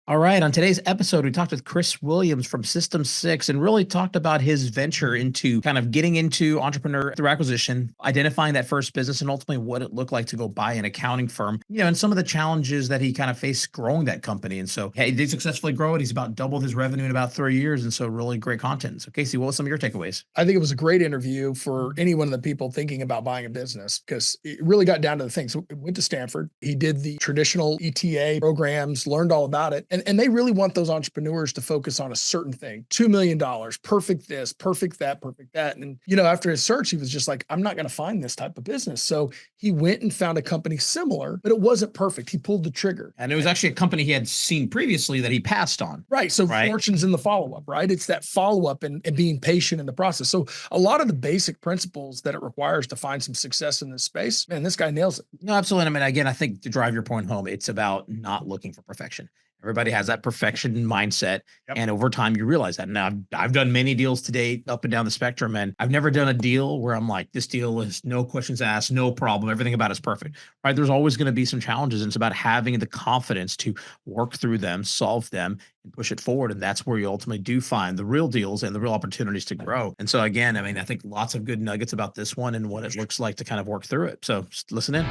All right. On today's episode, we talked with Chris Williams from System 6 and really talked about his venture into kind of getting into entrepreneur through acquisition, identifying that first business, and ultimately what it looked like to go buy an accounting firm, and some of the challenges that he kind of faced growing that company. And so, hey, he did successfully grow it. He's about doubled his revenue in about 3 years. And so, really great content. So, Casey, what was some of your takeaways? I think it was a great interview for any one of the people thinking about buying a business because it really got down to the things. So it went to Stanford. He did the traditional ETA programs, learned all about it. And they really want those entrepreneurs to focus on a certain thing. $2 million, perfect this, perfect that, perfect that. And, after his search, he was just like, I'm not going to find this type of business. So he went and found a company similar, but it wasn't perfect. He pulled the trigger. And it was actually a company he had seen previously that he passed on. Right. So fortune's in the follow-up, right? It's that follow-up and being patient in the process. So a lot of the basic principles that it requires to find some success in this space, man, this guy nails it. No, absolutely. I mean, again, I think to drive your point home, it's about not looking for perfection. Everybody has that perfection mindset. Yep. And over time, you realize that. Now, I've done many deals to date up and down the spectrum, and I've never done a deal where I'm like, this deal is no questions asked, no problem. Everything about it's perfect, right? There's always going to be some challenges. And it's about having the confidence to work through them, solve them, and push it forward. And that's where you ultimately do find the real deals and the real opportunities to grow. And so again, I mean, I think lots of good nuggets about this one and what it looks like to kind of work through it. So just listen in.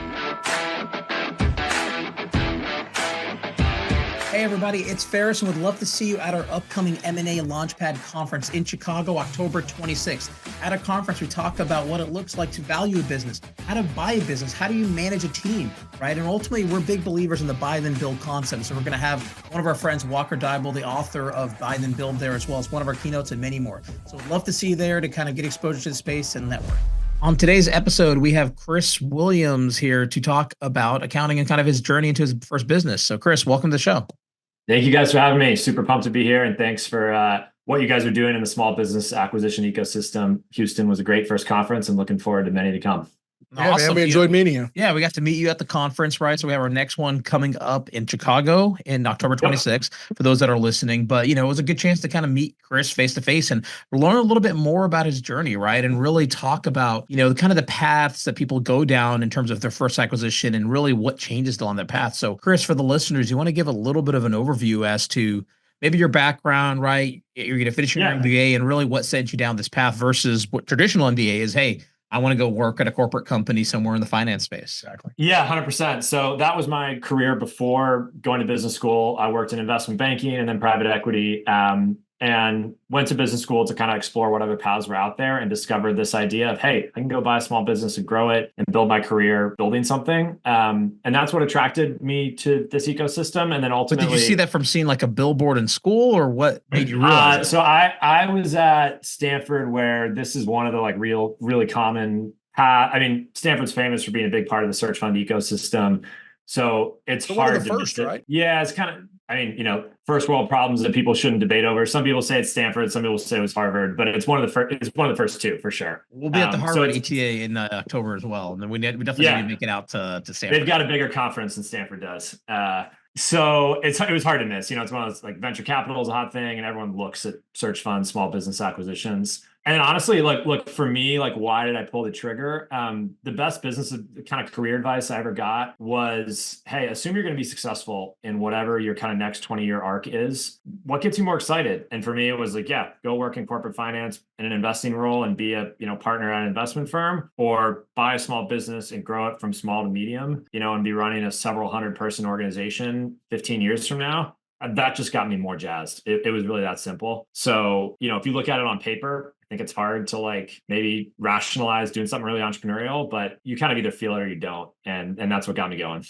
Hey everybody, it's Feras and would love to see you at our upcoming M&A Launchpad conference in Chicago, October 26th. At a conference, we talk about what it looks like to value a business, how to buy a business, how do you manage a team, right? And ultimately, we're big believers in the buy then build concept. So we're going to have one of our friends, Walker Dybel, the author of Buy Then Build there, as well as one of our keynotes and many more. So we'd love to see you there to kind of get exposure to the space and network. On today's episode, we have Chris Williams here to talk about accounting and kind of his journey into his first business. So Chris, welcome to the show. Thank you guys for having me. Super pumped to be here. And thanks for what you guys are doing in the small business acquisition ecosystem. Houston was a great first conference and looking forward to many to come. Yeah, awesome. Man, we enjoyed meeting you. Yeah, we got to meet you at the conference, right? So we have our next one coming up in Chicago in October 26th for those that are listening. But, it was a good chance to kind of meet Chris face to face and learn a little bit more about his journey, right? And really talk about, kind of the paths that people go down in terms of their first acquisition and really what changes along that path. So, Chris, for the listeners, you want to give a little bit of an overview as to maybe your background, right? You're going to finish your MBA and really what sent you down this path versus what traditional MBA is, hey, I want to go work at a corporate company somewhere in the finance space. Exactly. Yeah, 100%. So that was my career before going to business school. I worked in investment banking and then private equity, and went to business school to kind of explore what other paths were out there and discovered this idea of, hey, I can go buy a small business and grow it and build my career building something. And that's what attracted me to this ecosystem. And then ultimately— But did you see that from seeing like a billboard in school, or what made you realize So I was at Stanford, where this is one of the really common Stanford's famous for being a big part of the search fund ecosystem. So it's hard one of the to first, miss it. right? Yeah, it's kind of, first world problems that people shouldn't debate over. Some people say it's Stanford, some people say it was Harvard, but it's one of the first. It's one of the first two for sure. We'll be at the Harvard ETA in October as well, and then we definitely need to make it out to Stanford. They've got a bigger conference than Stanford does. So it was hard to miss. It's one of those, like, venture capital is a hot thing, and everyone looks at search funds, small business acquisitions. And honestly, look, for me, why did I pull the trigger? The best business kind of career advice I ever got was, hey, assume you're going to be successful in whatever your kind of next 20-year arc is. What gets you more excited? And for me, it was go work in corporate finance in an investing role and be a, partner at an investment firm, or buy a small business and grow it from small to medium, and be running a several hundred person organization 15 years from now. That just got me more jazzed. It was really that simple. So, if you look at it on paper, I think it's hard to maybe rationalize doing something really entrepreneurial, but you kind of either feel it or you don't. And that's what got me going.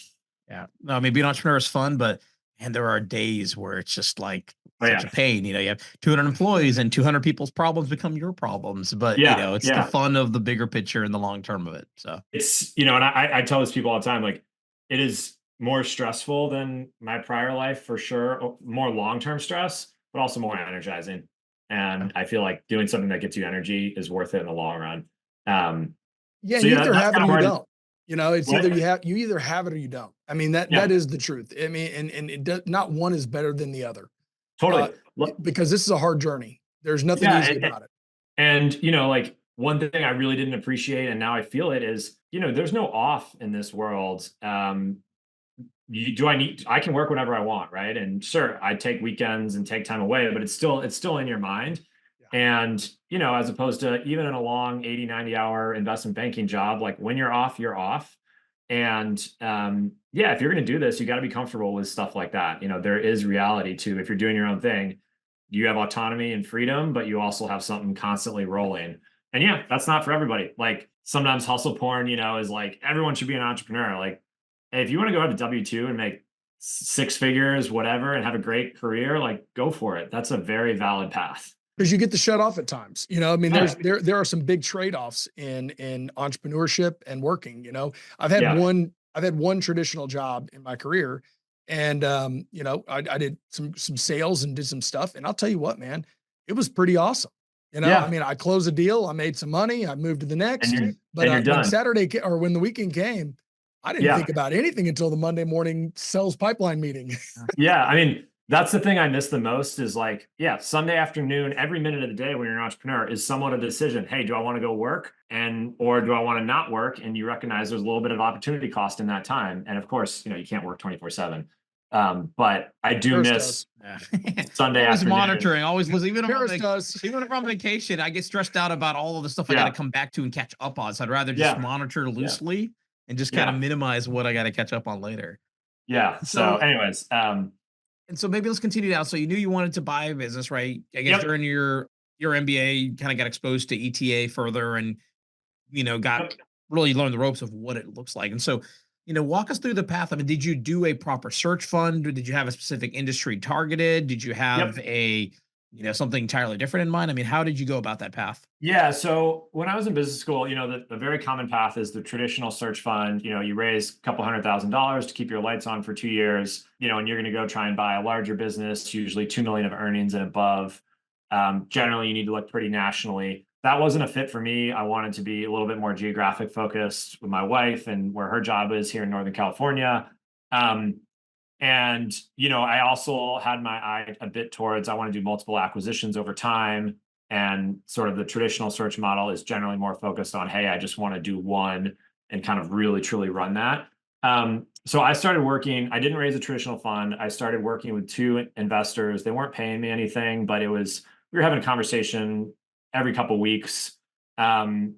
Yeah. No, I mean, being an entrepreneur is fun, but there are days where it's just such a pain. You have 200 employees and 200 people's problems become your problems. But, it's the fun of the bigger picture and the long term of it. So it's, and I tell these people all the time, it is more stressful than my prior life for sure, more long-term stress, but also more energizing. And I feel like doing something that gets you energy is worth it in the long run. You either have it or you don't. It's you either have it or you don't. I mean, that is the truth. I mean, and it does, not one is better than the other. Totally. Because this is a hard journey. There's nothing easy about it. And, one thing I really didn't appreciate, and now I feel it, is, there's no off in this world. I can work whenever I want, right? And sure, I take weekends and take time away, but it's still in your mind. And, as opposed to even in a long 80, 90-hour investment banking job, like when you're off, you're off. And if you're going to do this, you got to be comfortable with stuff like that. There is reality to if you're doing your own thing, you have autonomy and freedom, but you also have something constantly rolling. And that's not for everybody. Like sometimes hustle porn, is like everyone should be an entrepreneur. Like if you want to go out to W-2 and make six figures, whatever, and have a great career, like go for it. That's a very valid path. Because you get to shut off at times, I mean, there are some big trade-offs in entrepreneurship and working. I've had one traditional job in my career, and I did some sales and did some stuff, and I'll tell you what, man, it was pretty awesome. I mean, I closed a deal, I made some money, I moved to the next, but when Saturday or when the weekend came, I didn't think about anything until the Monday morning sales pipeline meeting. I mean, that's the thing I miss the most is like, Sunday afternoon, every minute of the day when you're an entrepreneur is somewhat a decision. Hey, do I want to go work or do I want to not work? And you recognize there's a little bit of opportunity cost in that time. And of course, you can't work 24/7. But I do miss Sunday always afternoon. Monitoring, always was even Feras if I'm on vacation, I get stressed out about all of the stuff I got to come back to and catch up on. So I'd rather just monitor loosely and just kind of minimize what I got to catch up on later. So anyways, and so maybe let's continue now. So you knew you wanted to buy a business, right? I guess during your MBA, you kind of got exposed to ETA further and, got really learned the ropes of what it looks like. And so, walk us through the path. I mean, did you do a proper search fund? Or did you have a specific industry targeted? Did you have something entirely different in mind? I mean, how did you go about that path? So when I was in business school, the very common path is the traditional search fund. You raise a couple $100,000 to keep your lights on for 2 years, and you're going to go try and buy a larger business, usually 2 million of earnings and above. Generally, you need to look pretty nationally. That wasn't a fit for me. I wanted to be a little bit more geographic focused with my wife and where her job is here in Northern California. And, I also had my eye a bit towards, I want to do multiple acquisitions over time. And sort of the traditional search model is generally more focused on, hey, I just want to do one and kind of really, truly run that. So I started working, I didn't raise a traditional fund. I started working with 2 investors. They weren't paying me anything, but we were having a conversation every couple of weeks. And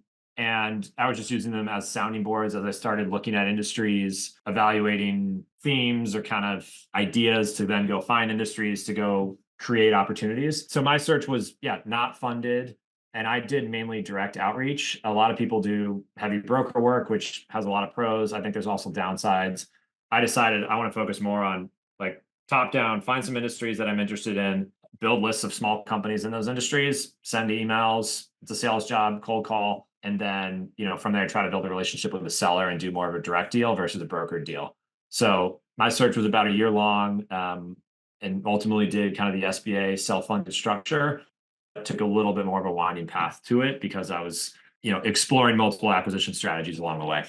I was just using them as sounding boards as I started looking at industries, evaluating themes or kind of ideas to then go find industries to go create opportunities. So my search was, not funded. And I did mainly direct outreach. A lot of people do heavy broker work, which has a lot of pros. I think there's also downsides. I decided I want to focus more on like top down, find some industries that I'm interested in, build lists of small companies in those industries, send emails. It's a sales job, cold call. And then, from there, try to build a relationship with the seller and do more of a direct deal versus a brokered deal. So my search was about a year long, and ultimately did kind of the SBA self-funded structure. It took a little bit more of a winding path to it because I was, exploring multiple acquisition strategies along the way.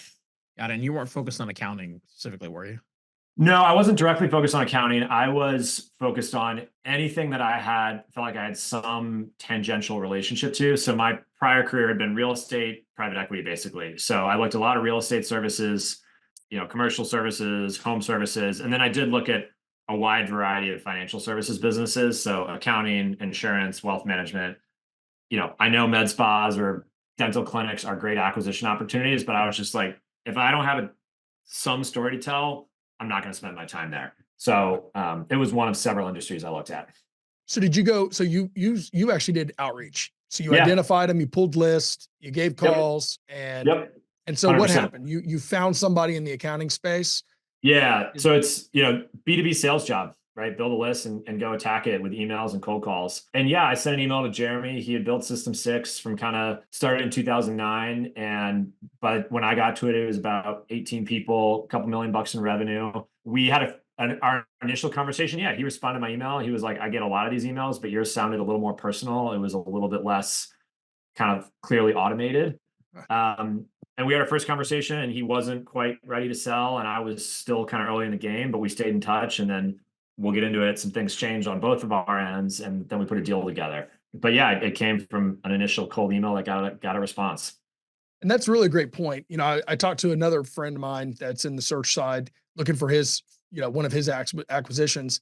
Got it. And you weren't focused on accounting specifically, were you? No, I wasn't directly focused on accounting. I was focused on anything that felt like I had some tangential relationship to. So my prior career had been real estate, private equity, basically. So I looked at a lot of real estate services, commercial services, home services. And then I did look at a wide variety of financial services businesses. So accounting, insurance, wealth management. I know med spas or dental clinics are great acquisition opportunities, but I was just like, if I don't have some story to tell, I'm not going to spend my time there. So it was one of several industries I looked at. So did you go? So you actually did outreach. So you identified them, you pulled lists, you gave calls, and so 100%. What happened? You found somebody in the accounting space. Yeah. So it's B2B sales job, right? Build a list and go attack it with emails and cold calls. And I sent an email to Jeremy. He had built System 6 from kind of started in 2009. But when I got to it, it was about 18 people, a couple $1 million in revenue. We had our initial conversation. He responded to my email. He was like, I get a lot of these emails, but yours sounded a little more personal. It was a little bit less kind of clearly automated. And we had our first conversation and he wasn't quite ready to sell. And I was still kind of early in the game, but we stayed in touch, and then we'll get into it. Some things changed on both of our ends, and then we put a deal together. But it came from an initial cold email that got a response. And that's really a great point. I talked to another friend of mine that's in the search side looking for his one of his acquisitions.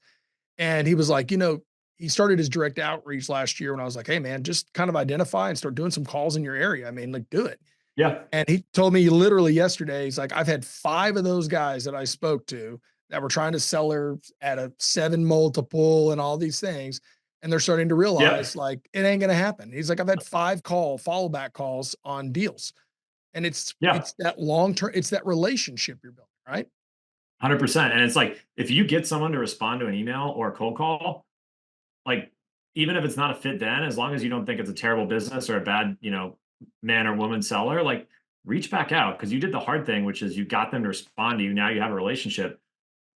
And he was like, he started his direct outreach last year when I was like, hey man, just kind of identify and start doing some calls in your area. I mean, like do it. Yeah. And he told me literally yesterday, he's like, I've had 5 of those guys that I spoke to that were trying to sell her at a 7 multiple and all these things. And they're starting to realize like, it ain't going to happen. He's like, I've had 5 follow back calls on deals. And it's that long-term, it's that relationship you're building, right? 100%. And it's like, if you get someone to respond to an email or a cold call, like, even if it's not a fit then, as long as you don't think it's a terrible business or a bad, man or woman seller, like reach back out because you did the hard thing, which is you got them to respond to you. Now you have a relationship.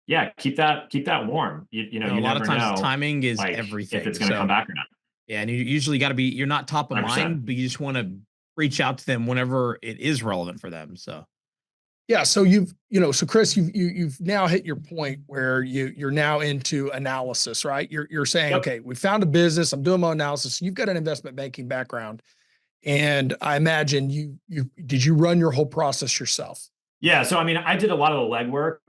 Yeah. Keep that warm. You a lot of times know, timing is like, everything. if it's going to come back or not. Yeah. And you usually got to be, you're not top of 100%. mind, but you just want to reach out to them whenever it is relevant for them. So. Yeah. So so Chris, you've now hit your point where you're now into analysis, right? You're saying, okay, we found a business. I'm doing my analysis. You've got an investment banking background. And I imagine did you run your whole process yourself? Yeah. So, I mean, I did a lot of the legwork,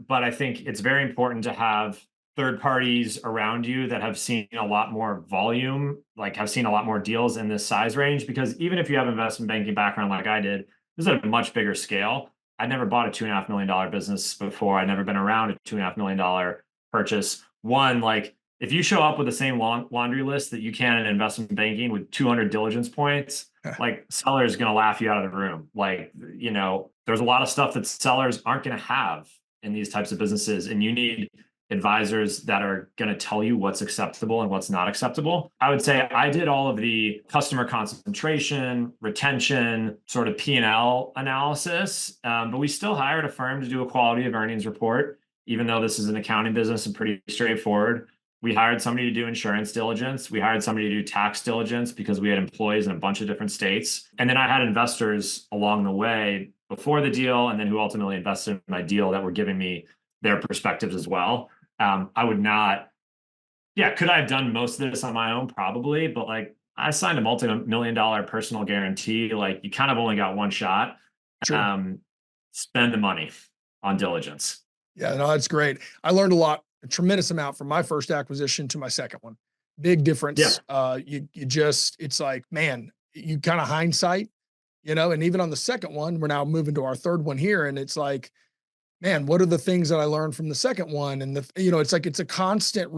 but I think it's very important to have third parties around you that have seen a lot more volume, like have seen a lot more deals in this size range, because even if you have investment banking background like I did, this is at a much bigger scale. I never bought a $2.5 million business before. I'd never been around a $2.5 million purchase. One, like if you show up with the same laundry list that you can in investment banking with 200 diligence points, like sellers going to laugh you out of the room. Like, there's a lot of stuff that sellers aren't going to have in these types of businesses. And you need advisors that are going to tell you what's acceptable and what's not acceptable. I would say I did all of the customer concentration, retention, sort of P&L analysis, but we still hired a firm to do a quality of earnings report, even though this is an accounting business and pretty straightforward. We hired somebody to do insurance diligence. We hired somebody to do tax diligence because we had employees in a bunch of different states. And then I had investors along the way before the deal, and then who ultimately invested in my deal that were giving me their perspectives as well. I would not, could I have done most of this on my own? Probably, but like I signed a multi-million-dollar personal guarantee. Like you kind of only got one shot. Sure. Spend the money on diligence. Yeah, no, that's great. I learned a tremendous amount from my first acquisition to my second one. Big difference. Yeah. It's like, man, you kind of hindsight, and even on the second one, we're now moving to our third one here. And it's like, man, what are the things that I learned from the second one? And it's like, it's a constant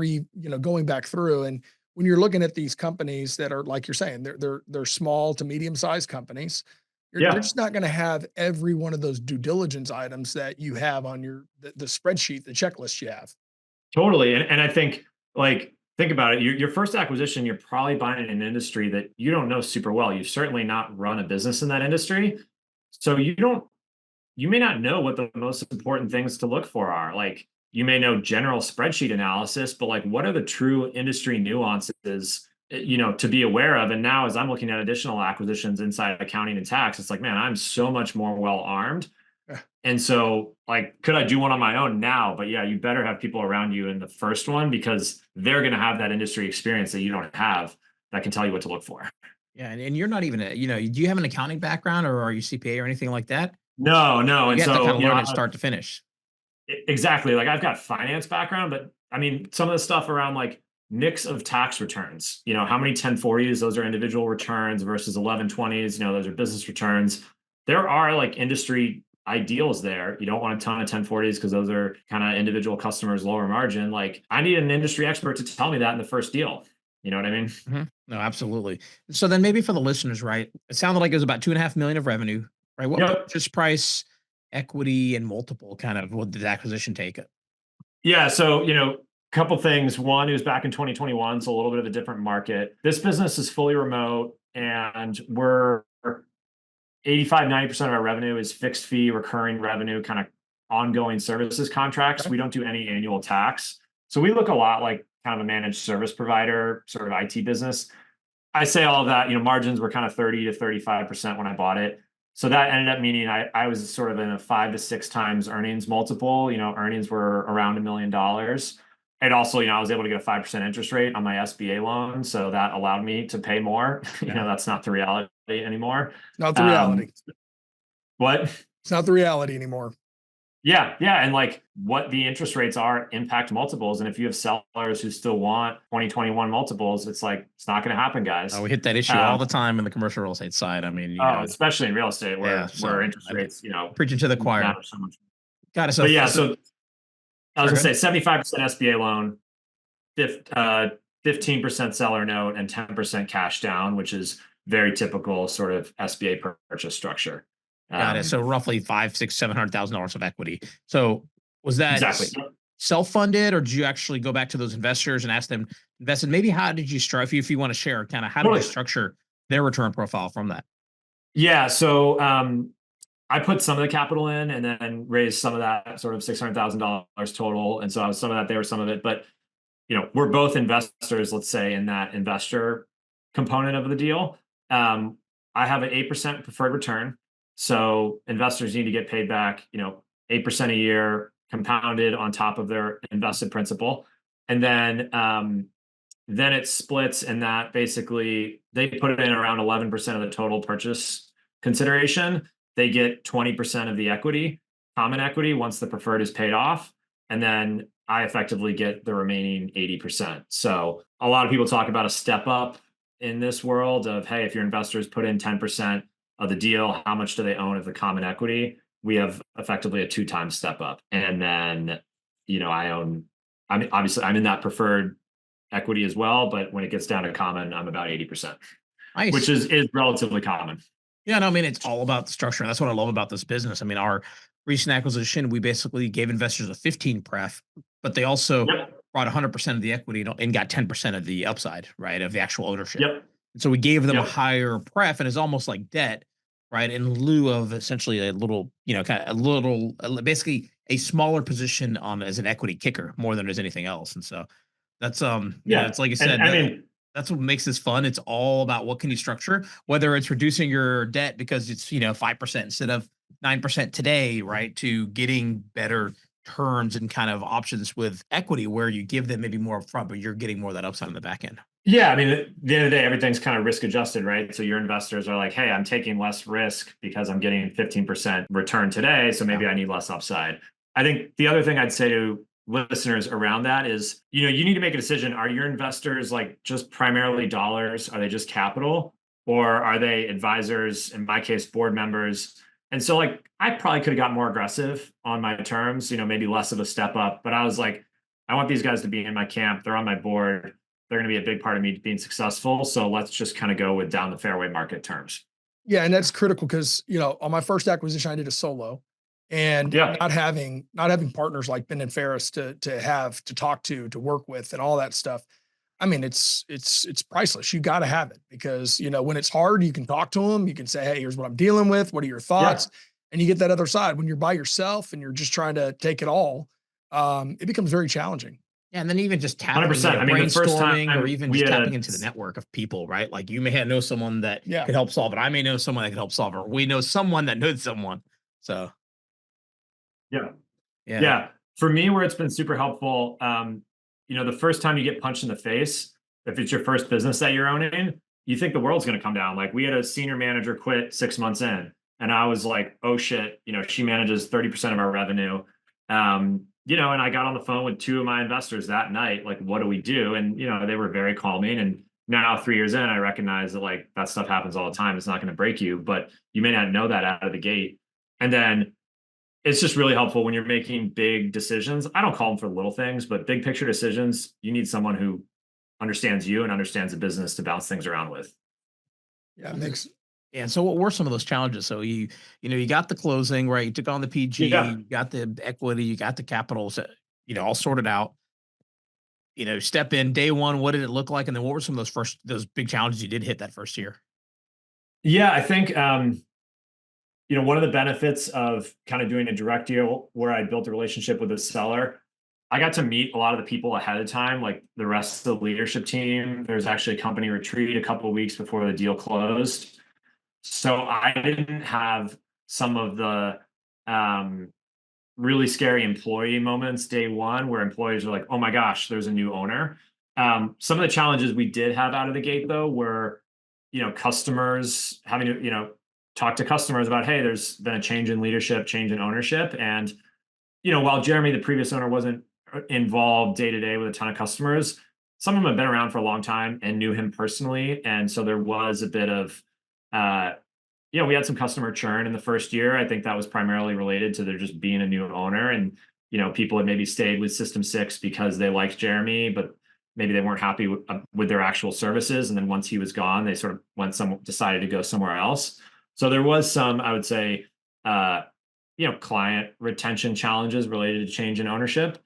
going back through. And when you're looking at these companies that are, like you're saying, they're small to medium-sized companies, you're just not going to have every one of those due diligence items that you have on the spreadsheet, the checklist you have. Totally. And I think, like, think about it. Your first acquisition, you're probably buying in an industry that you don't know super well. You've certainly not run a business in that industry. So you may not know what the most important things to look for are. Like you may know general spreadsheet analysis, but like what are the true industry nuances, to be aware of? And now as I'm looking at additional acquisitions inside accounting and tax, it's like, man, I'm so much more well-armed. And so like, could I do one on my own now? But yeah, you better have people around you in the first one because they're going to have that industry experience that you don't have that can tell you what to look for. Yeah. And you're not even, do you have an accounting background or are you CPA or anything like that? No. You and have so, to kind of learn it start to finish. Exactly. Like I've got finance background, but I mean, some of the stuff around like mix of tax returns, how many 1040s, those are individual returns versus 1120s, those are business returns. There are like industry ideals there. You don't want a ton of 1040s because those are kind of individual customers, lower margin. Like I need an industry expert to tell me that in the first deal. You know what I mean? Mm-hmm. No, absolutely. So then maybe for the listeners, right? It sounded like it was about 2.5 million of revenue, right? What purchase price, equity, and multiple kind of what did the acquisition take it? Yeah. So, couple things. One, it was back in 2021, so a little bit of a different market. This business is fully remote and we're 85-90% of our revenue is fixed fee, recurring revenue, kind of ongoing services contracts. We don't do any annual tax. So we look a lot like kind of a managed service provider, sort of IT business. I say all of that, margins were kind of 30 to 35% when I bought it. So that ended up meaning I was sort of in a 5 to 6 times earnings multiple. Earnings were around $1 million. And also, I was able to get a 5% interest rate on my SBA loan. So that allowed me to pay more. That's not the reality anymore. Not the reality. What? It's not the reality anymore. Yeah, yeah. And like what the interest rates are impact multiples. And if you have sellers who still want 2021 multiples, it's like, it's not going to happen, guys. We hit that issue all the time in the commercial real estate side. I mean, Especially in real estate yeah, where so interest rates, preaching to the choir. matter so much. Got it. But yeah, so I was gonna say 75% SBA loan, 15% seller note, and 10% cash down, which is very typical sort of SBA purchase structure. Got it. So roughly $700,000 of equity. So was that exactly self-funded, or did you actually go back to those investors and ask them invest in? Maybe how did you structure, if you want to share, kind of how did you structure their return profile from that? Yeah. So I put some of the capital in and then raised some of that, sort of $600,000 total. And so I was some of that, they were some of it. But we're both investors, let's say, in that investor component of the deal. I have an 8% preferred return. So investors need to get paid back, 8% a year compounded on top of their invested principal. And then it splits, and that basically they put it in around 11% of the total purchase consideration. They get 20% of the equity, common equity, once the preferred is paid off. And then I effectively get the remaining 80%. So a lot of people talk about a step up in this world of, hey, if your investors put in 10% of the deal, how much do they own of the common equity? We have effectively a 2x step up. And then, obviously I'm in that preferred equity as well, but when it gets down to common, I'm about 80%, nice. Which is relatively common. Yeah, no, I mean, it's all about the structure. And that's what I love about this business. I mean, our recent acquisition, we basically gave investors a 15 pref, but they also brought 100% of the equity and got 10% of the upside, right, of the actual ownership. And so we gave them a higher pref, and it's almost like debt, right, in lieu of essentially a little, basically a smaller position as an equity kicker more than there's anything else. And so that's, it's like you said, I mean, that's what makes this fun. It's all about what can you structure, whether it's reducing your debt because it's, 5% instead of 9% today, right, to getting better terms and kind of options with equity where you give them maybe more upfront, but you're getting more of that upside on the back end. Yeah. I mean, at the end of the day, everything's kind of risk adjusted, right? So your investors are like, hey, I'm taking less risk because I'm getting 15% return today. So maybe I need less upside. I think the other thing I'd say to listeners around that is, you need to make a decision. Are your investors like just primarily dollars? Are they just capital? Or are they advisors, in my case, board members? And so like, I probably could have got more aggressive on my terms, maybe less of a step up, but I was like, I want these guys to be in my camp. They're on my board. They're going to be a big part of me being successful. So let's just kind of go with down the fairway market terms. Yeah. And that's critical because, on my first acquisition, I did a solo. And not having partners like Ben and Feras to talk to work with and all that stuff. I mean, it's priceless. You got to have it because, when it's hard, you can talk to them. You can say, hey, here's what I'm dealing with. What are your thoughts? Yeah. And you get that other side when you're by yourself and you're just trying to take it all. It becomes very challenging. Yeah, and then even just tapping, 100%. I mean, brainstorming, or even just tapping into the network of people, right? Like you may know someone that could help solve it. I may know someone that could help solve it. We know someone that knows someone. So. Yeah. For me, where it's been super helpful, the first time you get punched in the face, if it's your first business that you're owning, you think the world's going to come down. Like we had a senior manager quit 6 months in, and I was like, oh shit, she manages 30% of our revenue. And I got on the phone with 2 of my investors that night, like, what do we do? And, they were very calming. And now 3 years in, I recognize that like that stuff happens all the time. It's not going to break you, but you may not know that out of the gate. And then it's just really helpful when you're making big decisions. I don't call them for little things, but big picture decisions, you need someone who understands you and understands the business to bounce things around with. Yeah, makes. Yeah. So what were some of those challenges? So you got the closing, right? You took on the PG, you got the equity, you got the capital, all sorted out. Step in day one. What did it look like? And then what were some of those big challenges you did hit that first year? Yeah, I think, one of the benefits of kind of doing a direct deal where I built a relationship with a seller, I got to meet a lot of the people ahead of time, like the rest of the leadership team. There's actually a company retreat a couple of weeks before the deal closed. So I didn't have some of the really scary employee moments day one where employees are like, oh my gosh, there's a new owner. Some of the challenges we did have out of the gate though were, customers having to, talk to customers about, hey, there's been a change in leadership, change in ownership. And while Jeremy, the previous owner, wasn't involved day to day with a ton of customers, some of them have been around for a long time and knew him personally. And so there was a bit of, we had some customer churn in the first year. I think that was primarily related to there just being a new owner. And, people had maybe stayed with System 6 because they liked Jeremy, but maybe they weren't happy with their actual services. And then once he was gone, they sort of decided to go somewhere else. So there was some, I would say, client retention challenges related to change in ownership.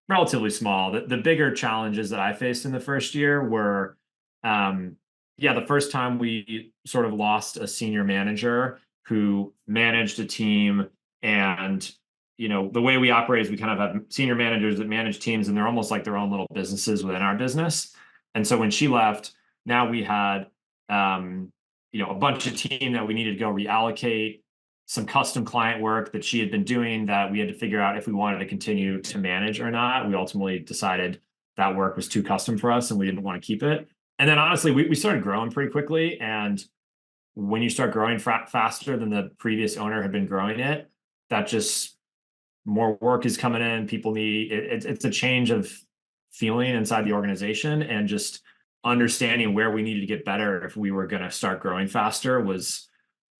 Relatively small. The bigger challenges that I faced in the first year were, the first time we sort of lost a senior manager who managed a team. And, the way we operate is we kind of have senior managers that manage teams, and they're almost like their own little businesses within our business. And so when she left, now we had, a bunch of team that we needed to go reallocate, some custom client work that she had been doing that we had to figure out if we wanted to continue to manage or not. We ultimately decided that work was too custom for us and we didn't want to keep it. And then honestly, we started growing pretty quickly. And when you start growing faster than the previous owner had been growing it, that just more work is coming in. People need it's a change of feeling inside the organization, and just understanding where we needed to get better if we were going to start growing faster was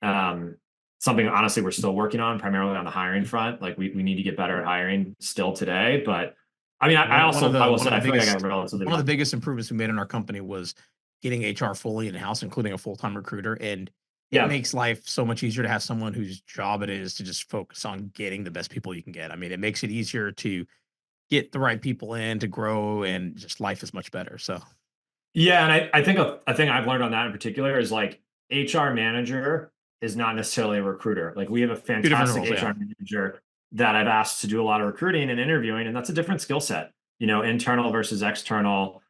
something honestly we're still working on, primarily on the hiring front. Like we need to get better at hiring still today. But I mean, I will say I feel like I got relatively one of the biggest improvements we made in our company was getting HR fully in-house, including a full-time recruiter. And it makes life so much easier to have someone whose job it is to just focus on getting the best people you can get. I mean, it makes it easier to get the right people in, to grow, and just life is much better. So yeah, and I think a thing I've learned on that in particular is like HR manager is not necessarily a recruiter. Like we have a fantastic HR manager that I've asked to do a lot of recruiting and interviewing, and that's a different skill set. Internal versus external,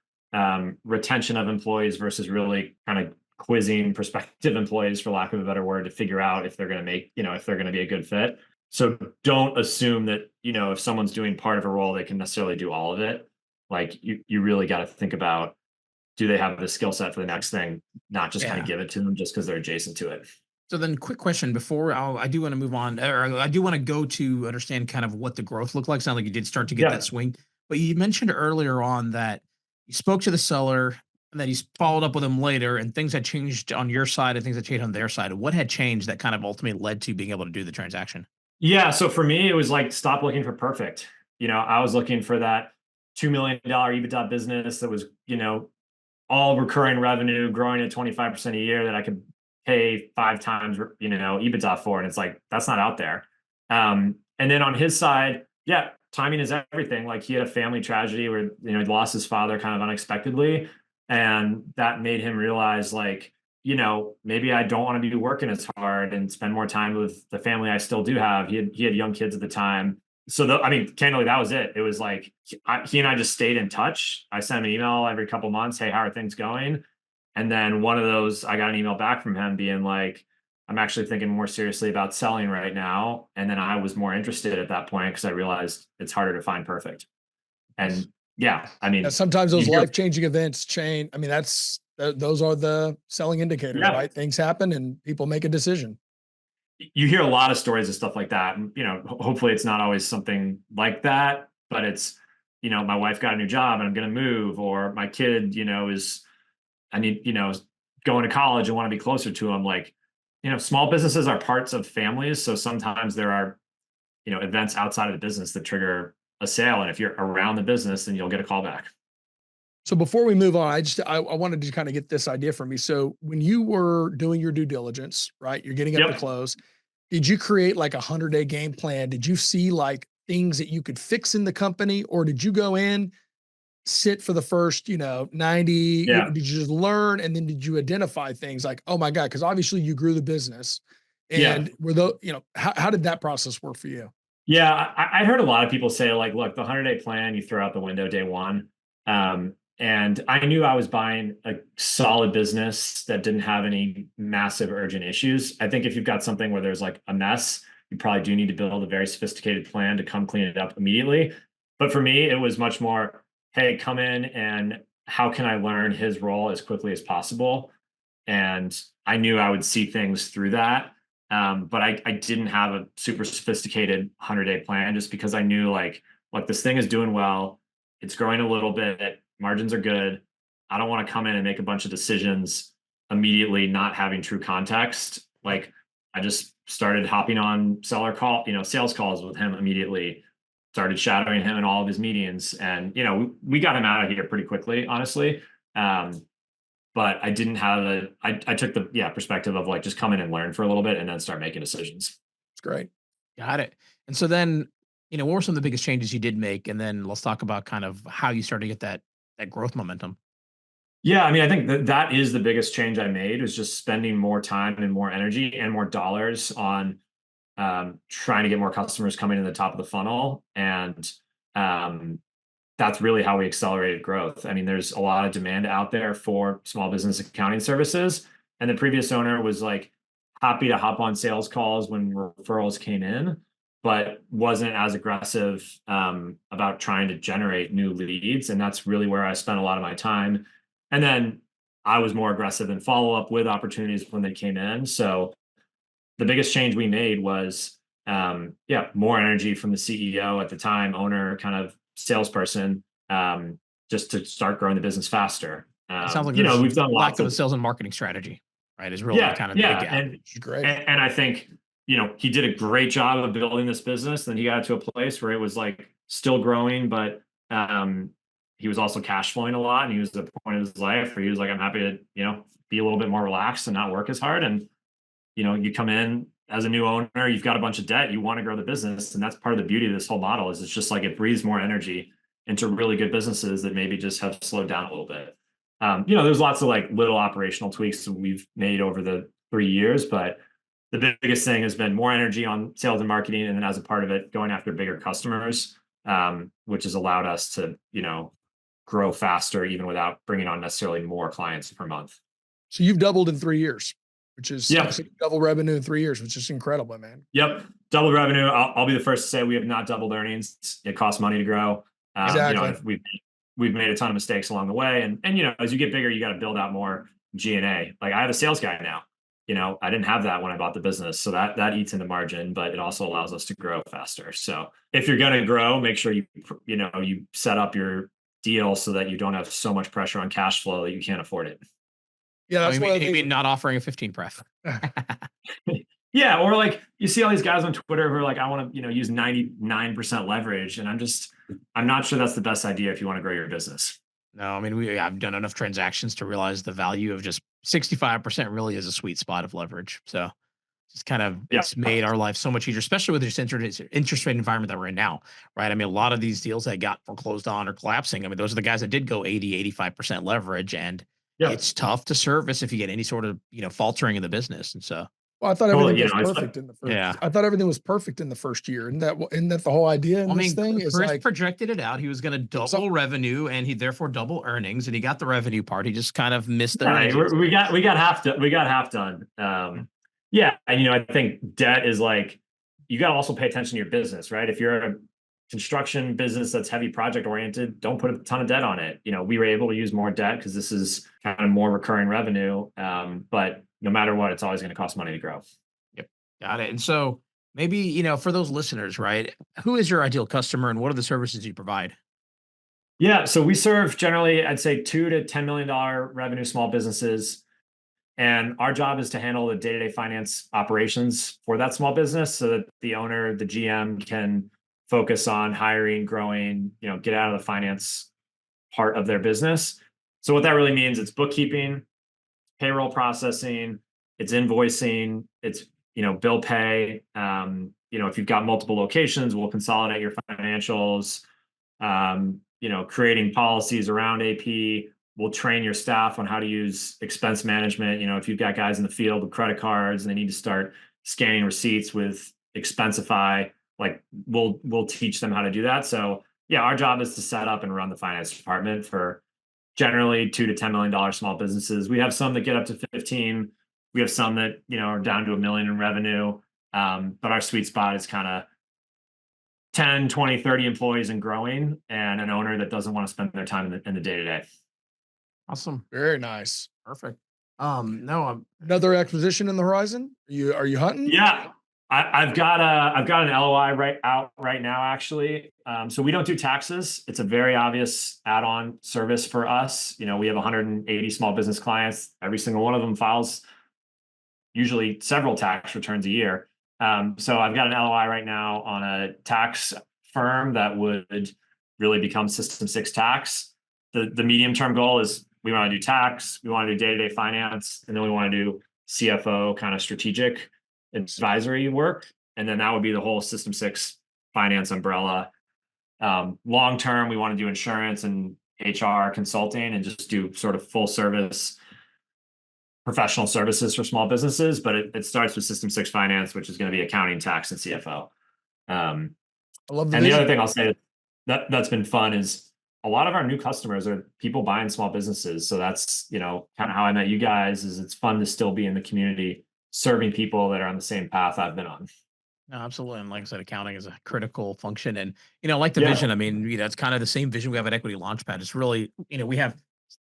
retention of employees versus really kind of quizzing prospective employees, for lack of a better word, to figure out if they're going to if they're going to be a good fit. So don't assume that, if someone's doing part of a role, they can necessarily do all of it. Like you really got to think about, do they have the skill set for the next thing, not just kind of give it to them just because they're adjacent to it. So then quick question before I do want to move on, or I do want to go to understand kind of what the growth looked like. Sound like you did start to get that swing, but you mentioned earlier on that you spoke to the seller and that he's followed up with him later, and things had changed on your side and things had changed on their side. What had changed that kind of ultimately led to being able to do the transaction? Yeah. So for me, it was like, stop looking for perfect. I was looking for that $2 million EBITDA business that was, all recurring revenue growing at 25% a year that I could pay 5 times, EBITDA for. And it's like, that's not out there. And then on his side, timing is everything. Like he had a family tragedy where, he lost his father kind of unexpectedly. And that made him realize like, maybe I don't want to be working as hard and spend more time with the family I still do have. He had young kids at the time. So candidly, that was it. It was like, he and I just stayed in touch. I sent him an email every couple months. Hey, how are things going? And then one of those, I got an email back from him being like, I'm actually thinking more seriously about selling right now. And then I was more interested at that point because I realized it's harder to find perfect. And sometimes those life-changing events change. I mean, those are the selling indicators, right? Things happen and people make a decision. You hear a lot of stories of stuff like that. And, hopefully it's not always something like that, but it's, my wife got a new job and I'm going to move, or my kid, going to college and want to be closer to them. Like, small businesses are parts of families. So sometimes there are, events outside of the business that trigger a sale. And if you're around the business, then you'll get a call back. So before we move on, I wanted to kind of get this idea from you. So when you were doing your due diligence, right, you're getting up to close, did you create like 100-day game plan? Did you see like things that you could fix in the company, or did you go in, sit for the first, 90, did you just learn? And then did you identify things like, oh my God, because obviously you grew the business, and were those, how did that process work for you? Yeah. I heard a lot of people say like, look, the 100-day plan, you throw out the window day one. And I knew I was buying a solid business that didn't have any massive urgent issues. I think if you've got something where there's like a mess, you probably do need to build a very sophisticated plan to come clean it up immediately. But for me, it was much more, hey, come in and how can I learn his role as quickly as possible? And I knew I would see things through that. But I didn't have a super sophisticated 100-day plan just because I knew like, look, this thing is doing well. It's growing a little bit. Margins are good. I don't want to come in and make a bunch of decisions immediately, not having true context. Like I just started hopping on sales calls with him immediately, started shadowing him in all of his meetings. And, we got him out of here pretty quickly, honestly. But I didn't have I took the perspective of like, just come in and learn for a little bit and then start making decisions. It's great. Got it. And so then, what were some of the biggest changes you did make? And then let's talk about kind of how you started to get that growth momentum. Yeah, I mean, I think that is the biggest change I made, was just spending more time and more energy and more dollars on trying to get more customers coming in the top of the funnel. And that's really how we accelerated growth. I mean, there's a lot of demand out there for small business accounting services. And the previous owner was like happy to hop on sales calls when referrals came in, but wasn't as aggressive about trying to generate new leads. And that's really where I spent a lot of my time. And then I was more aggressive in follow up with opportunities when they came in. So the biggest change we made was, more energy from the CEO at the time, owner, kind of salesperson, just to start growing the business faster. It sounds like we've done lack lots of a of sales and marketing strategy, right? Is really kind of the big gap. And Great. And I think, he did a great job of building this business. Then he got to a place where it was like still growing, but he was also cash flowing a lot. And he was at the point of his life where he was like, I'm happy to, be a little bit more relaxed and not work as hard. And, you come in as a new owner, you've got a bunch of debt, you want to grow the business. And that's part of the beauty of this whole model, is it's just like it breathes more energy into really good businesses that maybe just have slowed down a little bit. There's lots of like little operational tweaks that we've made over the 3 years, but the biggest thing has been more energy on sales and marketing. And then as a part of it, going after bigger customers, which has allowed us to, grow faster, even without bringing on necessarily more clients per month. So you've doubled in 3 years, which is Yep. double revenue in 3 years, which is incredible, man. Yep. Double revenue. I'll be the first to say we have not doubled earnings. It costs money to grow. Exactly. We've made a ton of mistakes along the way. And as you get bigger, you got to build out more G&A. Like I have a sales guy now. I didn't have that when I bought the business. So that eats into margin, but it also allows us to grow faster. So if you're going to grow, make sure you set up your deal so that you don't have so much pressure on cash flow that you can't afford it. Yeah, that's one of the things. Not offering a 15 pref. Yeah, or like you see all these guys on Twitter who are like, I want to, use 99% leverage, and I'm not sure that's the best idea if you want to grow your business. No, I mean, I've done enough transactions to realize the value of just 65% really is a sweet spot of leverage. So it's kind of, it's made our life so much easier, especially with this interest rate environment that we're in now, right? I mean, a lot of these deals that got foreclosed on or collapsing, I mean, those are the guys that did go 80, 85% leverage, and it's tough to service if you get any sort of, faltering in the business. And so. Well, I thought everything was perfect in the first. Yeah, I thought everything was perfect in the first year, and that the whole idea in this thing is Chris like projected it out. He was going to double revenue, and he therefore double earnings, and he got the revenue part. He just kind of missed the. We got half done. And I think debt is like, you got to also pay attention to your business, right? If you're a construction business that's heavy project oriented, don't put a ton of debt on it. We were able to use more debt because this is kind of more recurring revenue, but no matter what, it's always going to cost money to grow. Yep. Got it. And so maybe, for those listeners, right, who is your ideal customer and what are the services you provide? Yeah. So we serve generally, I'd say $2 to $10 million revenue small businesses. And our job is to handle the day-to-day finance operations for that small business so that the owner, the GM, can focus on hiring, growing, get out of the finance part of their business. So what that really means, it's bookkeeping, payroll processing, it's invoicing, it's, bill pay. If you've got multiple locations, we'll consolidate your financials, creating policies around AP. We'll train your staff on how to use expense management. If you've got guys in the field with credit cards and they need to start scanning receipts with Expensify, like we'll teach them how to do that. So our job is to set up and run the finance department for generally $2 to $10 million small businesses. We have some that get up to 15. We have some that, are down to $1 million in revenue. But our sweet spot is kind of 10, 20, 30 employees and growing, and an owner that doesn't want to spend their time in the day-to-day. Awesome. Very nice. Perfect. No, Another acquisition in the horizon? Are you hunting? Yeah. I've got an LOI right now, actually. So we don't do taxes. It's a very obvious add-on service for us. You know, we have 180 small business clients. Every single one of them files usually several tax returns a year. So I've got an LOI right now on a tax firm that would really become System 6 tax. The medium term goal is we want to do tax, we want to do day-to-day finance, and then we want to do CFO kind of strategic advisory work. And then that would be the whole System 6 finance umbrella. Long term, we want to do insurance and HR consulting and just do sort of full service professional services for small businesses. But it starts with System 6 finance, which is going to be accounting, tax, and CFO. I love and the other thing I'll say that's been fun is a lot of our new customers are people buying small businesses. So that's, you know, kind of how I met you guys. Is it's fun to still be in the community serving people that are on the same path I've been on. No, absolutely. And like I said, accounting is a critical function. And, like the vision, I mean, it's kind of the same vision we have at Equity Launchpad. It's really, we have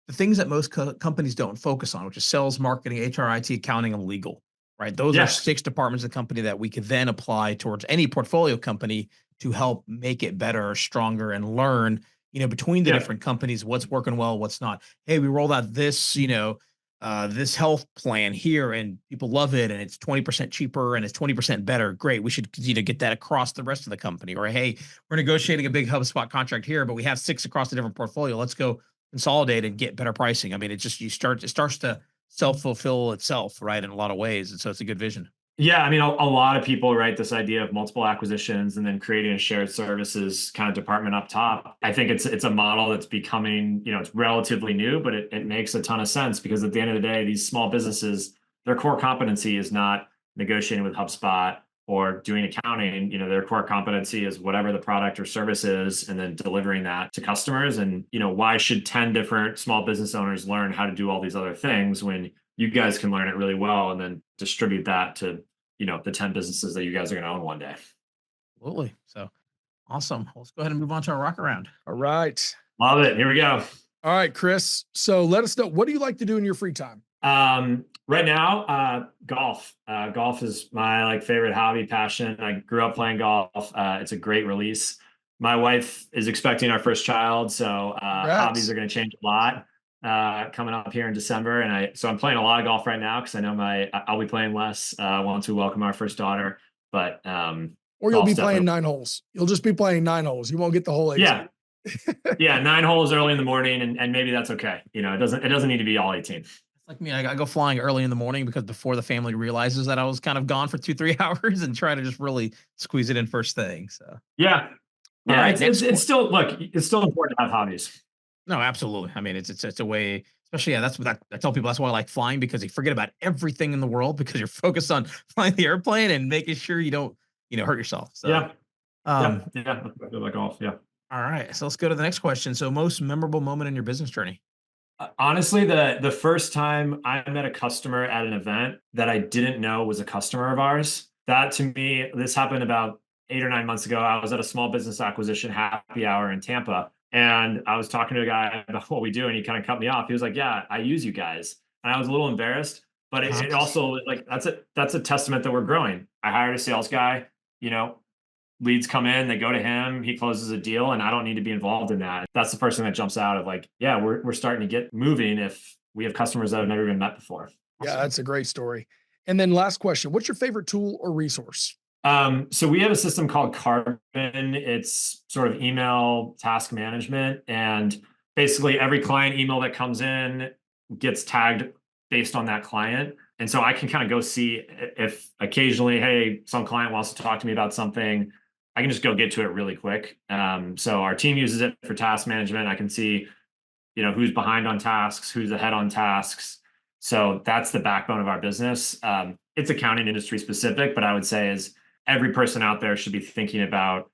the things that most companies don't focus on, which is sales, marketing, HR, IT, accounting, and legal, right? Those are 6 departments of the company that we could then apply towards any portfolio company to help make it better or stronger and learn, between the different companies, what's working well, what's not. Hey, we rolled out this, this health plan here and people love it and it's 20% cheaper and it's 20% better. Great. We should get that across the rest of the company. Or, hey, we're negotiating a big HubSpot contract here, but we have 6 across the different portfolio. Let's go consolidate and get better pricing. I mean, it starts to self-fulfill itself, right, in a lot of ways. And so it's a good vision. Yeah, I mean, a lot of people, right, this idea of multiple acquisitions and then creating a shared services kind of department up top. I think it's a model that's becoming, it's relatively new, but it makes a ton of sense because at the end of the day, these small businesses, their core competency is not negotiating with HubSpot or doing accounting. Their core competency is whatever the product or service is and then delivering that to customers. And, why should 10 different small business owners learn how to do all these other things when you guys can learn it really well and then distribute that to, the 10 businesses that you guys are going to own one day. Absolutely. So awesome. Let's go ahead and move on to our rock around. All right. Love it. Here we go. All right, Chris. So let us know, what do you like to do in your free time? Right now, golf. Golf is my favorite hobby, passion. I grew up playing golf. It's a great release. My wife is expecting our first child, so hobbies are going to change a lot. Coming up here in December. And so I'm playing a lot of golf right now because I know I'll be playing less once we welcome our first daughter, but, or you'll be playing 9 holes. You'll just be playing 9 holes. You won't get the whole 18. Yeah. Yeah. 9 holes early in the morning. And maybe that's okay. It doesn't need to be all 18. It's like me. I go flying early in the morning because before the family realizes that I was kind of gone for 2-3 hours and try to just really squeeze it in first thing. So, yeah. Yeah. Right, it's still important to have hobbies. No, absolutely. I mean, it's a way, especially, that's what I tell people. That's why I like flying, because you forget about everything in the world because you're focused on flying the airplane and making sure you don't, hurt yourself. So, yeah. Like golf. Yeah. All right. So let's go to the next question. So most memorable moment in your business journey? Honestly, the first time I met a customer at an event that I didn't know was a customer of ours, that to me, this happened about 8 or 9 months ago. I was at a small business acquisition happy hour in Tampa. And I was talking to a guy about what we do, and he kind of cut me off. He was like, "Yeah, I use you guys," and I was a little embarrassed. But it also that's a testament that we're growing. I hired a sales guy. Leads come in, they go to him, he closes a deal, and I don't need to be involved in that. That's the first thing that jumps out of we're starting to get moving if we have customers that have never been met before. Yeah, that's a great story. And then last question: what's your favorite tool or resource? So we have a system called Carbon. It's sort of email task management. And basically every client email that comes in gets tagged based on that client. And so I can kind of go see if occasionally, hey, some client wants to talk to me about something, I can just go get to it really quick. So our team uses it for task management. I can see, who's behind on tasks, who's ahead on tasks. So that's the backbone of our business. It's accounting industry specific, but I would say is every person out there should be thinking about,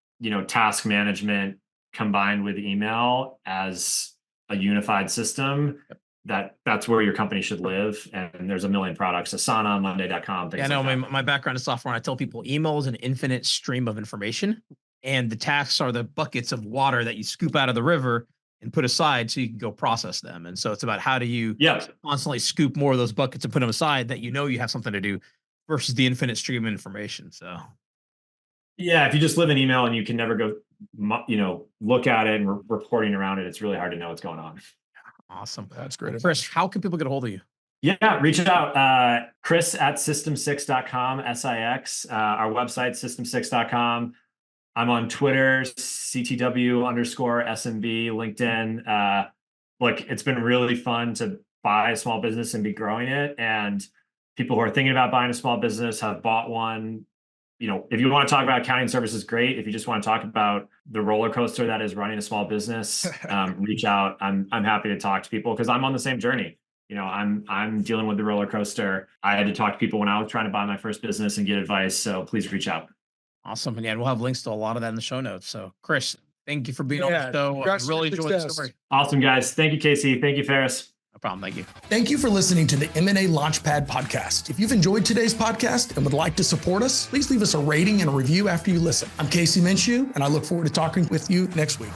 task management combined with email as a unified system. That's where your company should live. And there's a million products, Asana, Monday.com. Yeah, I know my background is software. And I tell people email is an infinite stream of information, and the tasks are the buckets of water that you scoop out of the river. and put aside so you can go process them. And so it's about how do you Yep. constantly scoop more of those buckets and put them aside that you have something to do versus the infinite stream of information. So Yeah, if you just live in email and you can never go, look at it and reporting around it, it's really hard to know what's going on. awesome. That's great. Chris, how can people get a hold of you? Yeah, reach out. Chris at system6.com, SIX. Our website, system6.com. I'm on Twitter, CTW_SMB, LinkedIn. Look, it's been really fun to buy a small business and be growing it. And people who are thinking about buying a small business have bought one. If you want to talk about accounting services, great. If you just want to talk about the roller coaster that is running a small business, reach out. I'm happy to talk to people because I'm on the same journey. I'm dealing with the roller coaster. I had to talk to people when I was trying to buy my first business and get advice. So please reach out. Awesome. Again, we'll have links to a lot of that in the show notes. So Chris, thank you for being on the show. I really enjoyed the story. Awesome, guys. Thank you, Casey. Thank you, Feras. No problem. Thank you. Thank you for listening to the M&A Launchpad Podcast. If you've enjoyed today's podcast and would like to support us, please leave us a rating and a review after you listen. I'm Casey Minshew, and I look forward to talking with you next week.